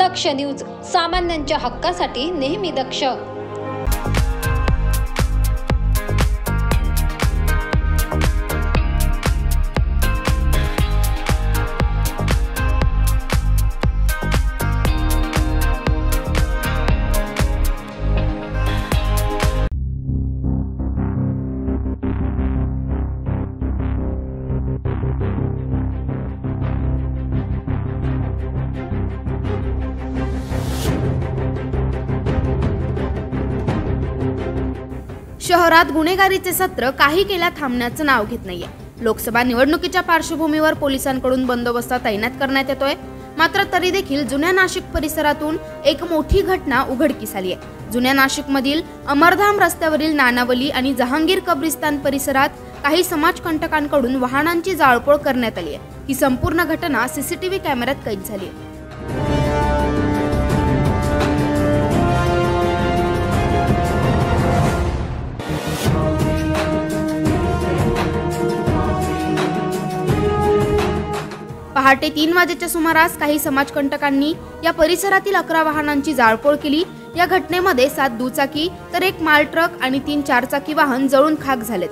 दक्ष news, सामान्यांच्या हक्कासाठी नेहमी दक्ष। शहरात गुन्हेगारीचे सत्र काही केल्या थांबण्याचं नाव घेत नाहीये। लोकसभा निवडणुकीच्या पार्श्वभूमीवर पोलिसांकडून बंदोबस्त तैनात करण्यात येतोय। मात्र तरी देखील जुन्या नाशिक परिसरातून एक मोठी घटना उघडकीस आली आहे। जुन्या नाशिकमधील अमरधाम रस्त्यावरील नानावली आणि जहांगीर कब्रिस्तान परिसरात काही समाजकंटकांकडून वाहनांची जाळपोळ करण्यात आली आहे। ही संपूर्ण घटना सीसीटीव्ही कॅमेऱ्यात कैद झाली आहे। पहाटे 3 वाजेच्या सुमारास काही समाजकंटकांनी या परिसरातील 11 वाहनांची जाळपोळ केली। या घटनेमध्ये 7 दुचाकी तर 1 माल ट्रक आणि 3 चारचाकी वाहन जळून खाक झालेत।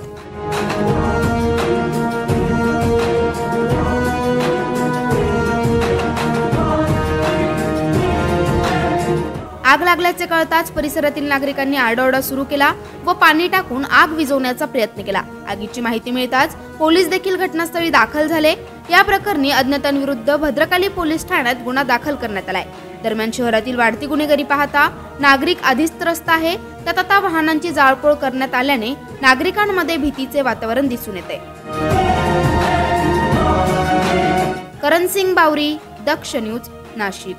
आग लागल्याचे कळताच परिसरातील नागरिकांनी आरडाओरडा सुरू केला व पाणी टाकून आग विझवण्याचा प्रयत्न केला। आगीची माहिती मिळताच पोलीस देखील घटनास्थळी दाखल झाले। या प्रकरणी अज्ञातांविरुद्ध भद्रकाली पोलीस ठाण्यात गुन्हा दाखल करण्यात आलाय। दरम्यान शहरातील वाढती गुन्हेगारी पाहता नागरिक आधीच त्रस्त आहे, त्यात आता वाहनांची जाळपोळ करण्यात आल्याने नागरिकांमध्ये भीतीचे वातावरण दिसून येते। करण सिंग बावरी, दक्ष न्यूज, नाशिक।